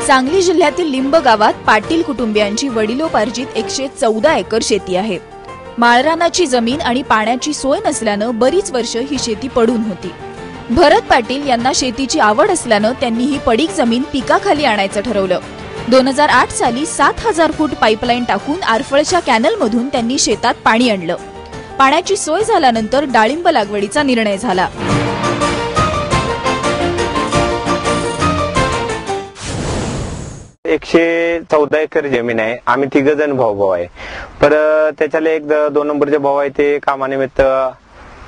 सांगली जिल्ह्यातील लिंब गावात पाटील कुटुंबियांची वडिलोपार्जित 114 एकर शेती आहे। माळरानाची जमीन आणि पाण्याची सोय नसल्यानं बरीच वर्ष ही शेती पडून होती। भरत पाटील यांना शेतीची आवड असल्यानं त्यांनी ही पडीक जमीन पिकाखाली आणायचं ठरवलं। 2008 साली 7000 फूट पाईपलाईन टाकून आरफळच्या कॅनलमधून त्यांनी शेतात पाणी आणलं। पाण्याची सोय झाल्यानंतर डाळिंब लागवडीचा निर्णय झाला। एकशे 14 एकर जमीन आहे। आम्ही 3 जण भाऊ आहे। पर त्याच्याले एक 2 नंबरचे भाऊ आहे ते कामानिमित्त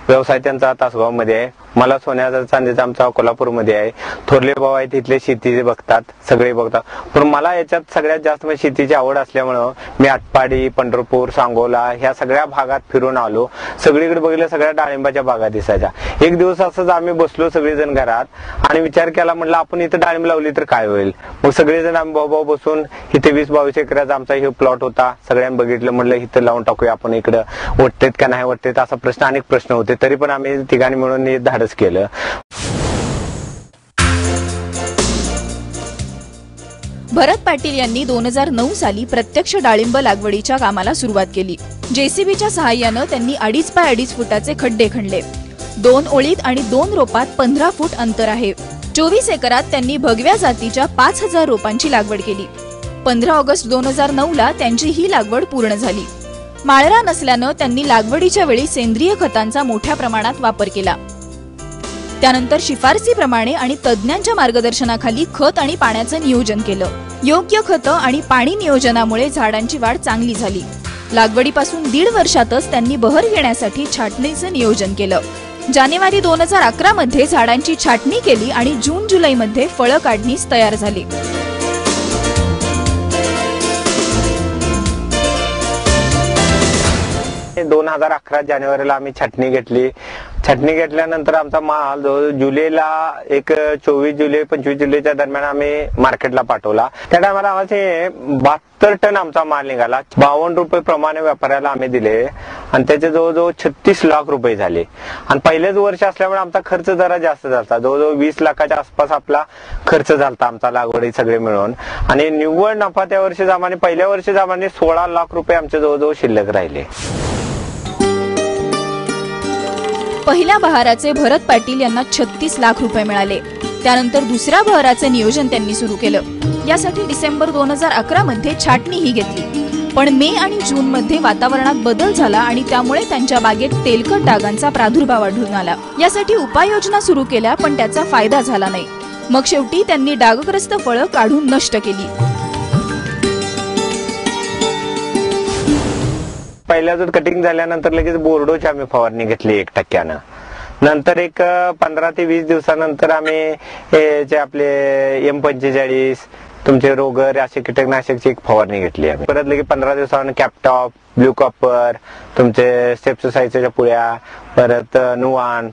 व्यवसाय त्यांचा तासगाव मध्ये आहे। मला सोन्याचा चांदीचा आमचा कोल्हापूरमध्ये आहे। थोरले भाऊ आहे तिथले शेती बघतात, सगळे बघतात। पण मला याच्यात सगळ्यात जास्त शेतीची आवड असल्यामुळे मी आटपाडी, पंढरपूर, सांगोला ह्या सगळ्या भागात फिरून आलो। सगळीकडे बघितलं, सगळ्या डाळिंबाच्या बागा दिसायच्या। एक दिवस असंच आम्ही बसलो सगळेजण घरात आणि विचार केला, म्हटलं आपण इथं डाळिंब लावली तर काय होईल। मग सगळेजण आम्ही भाऊ बसून इथे 20-22 एकराचा आमचा हे प्लॉट होता। सगळ्यांनी बघितलं, म्हटलं इथं लावून टाकूया आपण, इकडं वाटतेत का नाही वाटतेत असा प्रश्न, अनेक प्रश्न होते। तरी पण आम्ही तिघांनी मिळून धाडस केलं। भरत पाटील यांनी 2009 साली प्रत्यक्ष डाळिंब लागवडीच्या कामाला सुरुवात केली। जेसीबीच्या सहाय्याने त्यांनी 2.5 बाय 2.5 फुटाचे खड्डे खणले। 2 ओळीत आणि 2 रोपात 15 फूट अंतर आहे। 24 एकरात त्यांनी भगव्या जातीच्या 5000 रोपांची लागवड केली। 15 ऑगस्ट 2009 ला त्यांची ही लागवड पूर्ण झाली। माळरा नसल्यानं त्यांनी लागवडीच्या वेळी सेंद्रिय खतांचा मोठ्या प्रमाणात वापर केला। त्यानंतर शिफारसीप्रमाणे आणि तज्ञांच्या मार्गदर्शनाखाली खत आणि पाण्याचं नियोजन केलं। योग्य खत आणि पाणी नियोजनामुळे झाडांची वाढ चांगली झाली। लागवडीपासून 1.5 वर्षातच त्यांनी बहर घेण्यासाठी छाटणीचं नियोजन केलं। जानेवारी 2011 मध्ये झाडांची छाटणी केली आणि जून-जुलै मध्ये फळं काढणीस तयार झाली। 2011 जानेवारीला आम्ही छाटणी घेतली। छाटणी घेतल्यानंतर आमचा माल जुलैला 24 जुलै 25 जुलैच्या दरम्यान आम्ही मार्केटला पाठवला। त्या टायमाला आम्हाला 72 टन आमचा माल निघाला। 52 रुपये प्रमाणे व्यापाऱ्याला आम्ही दिले आणि त्याचे जवळजवळ 36 लाख रुपये झाले। आणि पहिलेच वर्ष असल्यामुळे आमचा खर्च जरा जास्त झाला, जवळजवळ 20 लाखाच्या आसपास आपला खर्च झाला आमचा लागवडी सगळे मिळून। आणि निव्वळ नफा त्या वर्षी जमाने पहिल्या वर्षी जमाने 16 लाख रुपये आमच्या जवळजवळ शिल्लक राहिले। पहिल्या बहाराचे भरत पाटील यांना 36 लाख रुपये मिळाले। त्यानंतर दुसऱ्या बहाराचे नियोजन त्यांनी सुरू केलं। यासाठी डिसेंबर 2011 मध्ये छाटणीही घेतली। पण मे आणि जून मध्ये वातावरणात बदल झाला आणि त्यामुळे त्यांच्या बागेत तेलकट डागांचा प्रादुर्भाव आढळून आला। यासाठी उपाययोजना सुरू केल्या, पण त्याचा फायदा झाला नाही। मग शेवटी त्यांनी डागग्रस्त फळं काढून नष्ट केली। पहिल्या जर कटिंग झाल्यानंतर लगेच बोर्डोची आम्ही फवारणी घेतली 1% नंतर एक 15 ते 20 दिवसानंतर आम्ही जे आपले M45 तुमचे रोगर असे कीटकनाशकची एक फवारणी घेतली आम्ही। परत लगेच 15 दिवसांनी कॅपटॉप, ब्ल्यू कॉपर, तुमचे सेप्सोसाइटच्या पुड्या, परत नुवान,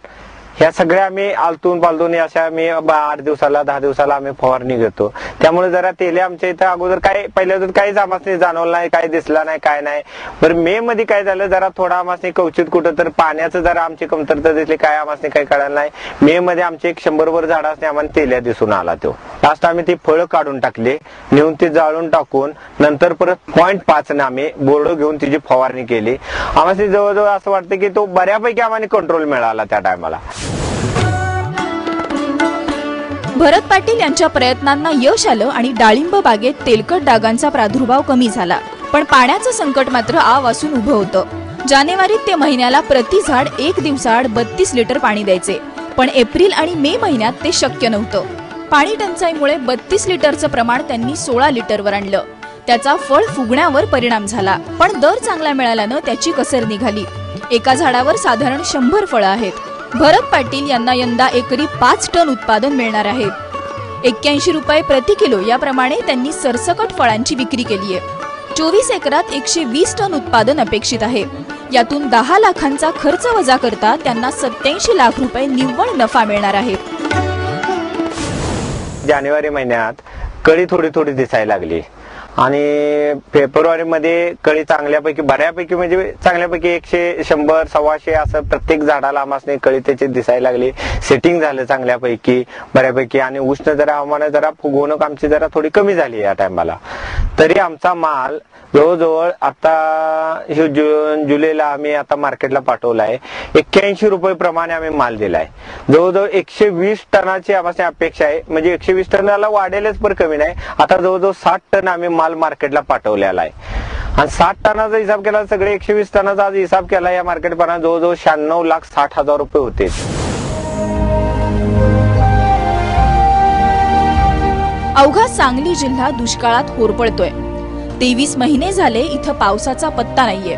ह्या सगळ्या आम्ही आलतून पालतून अशा आम्ही 8 दिवसाला 10 दिवसाला आम्ही फवारणी घेतो। त्यामुळे जरा तेले आमच्या इथं अगोदर काय पहिल्या काहीच आम्हाला जाणवलं नाही, काय दिसला नाही, काय नाही। बरं मे मध्ये काय झालं, जरा थोडा आम्हाला कवचित कुठं तर पाण्याचं जरा आमची कमतरता दिसली, काय आम्हाला काही कळलं नाही। मे मध्ये आमचे 100 वर झाड असणे आम्हाला तेल्या दिसून आला। तो लास्ट आम्ही ती फळं काढून टाकली, नेऊन ती जाळून टाकून नंतर परत 0.5 ने आम्ही बोर्ड घेऊन तिची फवारणी केली। आम्हाला जवळजवळ असं वाटतं की तो बऱ्यापैकी आम्हाला कंट्रोल मिळाला त्या टायमाला। भरत पाटील यांच्या प्रयत्नांना यश आलं आणि डाळिंब बागेत तेलकट डागांचा प्रादुर्भाव कमी झाला। पण पाण्याचं संकट मात्र आ वासून उभं होतं। जानेवारीत ते महिन्याला प्रति झाड 1 दिवसाआड 32 लिटर पाणी द्यायचे, पण एप्रिल आणि मे महिन्यात ते शक्य नव्हतं। पाणी टंचाईमुळे 32 लिटरचं प्रमाण त्यांनी 16 लिटरवर आणलं। त्याचा फळ फुगण्यावर परिणाम झाला, पण दर चांगला मिळाल्यानं त्याची कसर निघाली। एका झाडावर साधारण 100 फळं आहेत। भरत पाटील यांना यंदा एकरी 5 टन उत्पादन मिळणार आहे। 81 रुपये प्रति किलो याप्रमाणे त्यांनी सरसकट फळांची विक्री केली आहे। 24 एकरात 120 टन उत्पादन अपेक्षित आहे। यातून 10 लाखांचा खर्च वजा करता त्यांना 87 लाख रुपये निव्वळ नफा मिळणार आहे। जानेवारी महिन्यात कळी थोडी थोडी दिसायला लागली आणि फेब्रुवारीमध्ये कळी चांगल्यापैकी बऱ्यापैकी म्हणजे चांगल्यापैकी 100, 100, 125 असं प्रत्येक झाडाला आमासने कळी त्याचे दिसायला लागली. सेटिंग झालं चांगल्यापैकी बऱ्यापैकी आणि उष्ण जरा हवामान जरा फुगवणूक आमची जरा थोडी कमी झाली या टायमाला. तरी आमचा माल जवळजवळ आता जून जुलैला आम्ही आता मार्केटला पाठवलाय. 81 रुपये प्रमाणे आम्ही माल दिलाय. जवळजवळ 120 टनाची आम्हाला अपेक्षा आहे. म्हणजे 120 टनाला वाढेलच पण कमी नाही. आता जवळजवळ 60 टन आम्ही माल मार्केटला पाठवलेला आहे. आणि 60 टनाचा हिसाब केला सगळे 120 टनाचा आज हिसाब केला या मार्केट पर्यंत जवळजवळ 96,60,000 रुपये होते. अवघा सांगली जिल्हा दुष्काळात होरपळतोय. 23 महिने झाले इथं पावसाचा पत्ता नाहीये.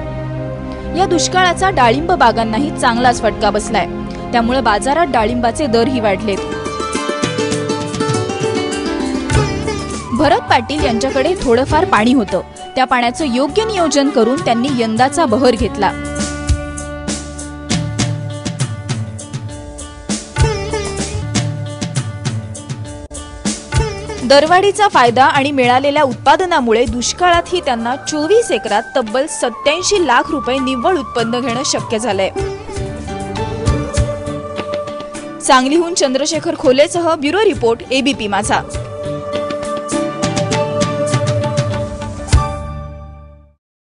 या दुष्काळाचा डाळिंब बागांनाही चांगलाच फटका बसलाय. त्यामुळे बाजारात डाळिंबाचे दरही वाढलेत. भरत पाटील यांच्याकडे थोडंफार पाणी होतं. त्या पाण्याचं योग्य नियोजन करून त्यांनी यंदाचा बहर घेतला. दरवाढीचा फायदा आणि मिळालेल्या उत्पादनामुळे दुष्काळातही त्यांना 24 एकरात तब्बल 87 लाख रुपये निव्वळ उत्पन्न घेणं शक्य झालंय. सांगलीहून चंद्रशेखर खोलेसह ब्युरो रिपोर्ट, एबीपी माझा.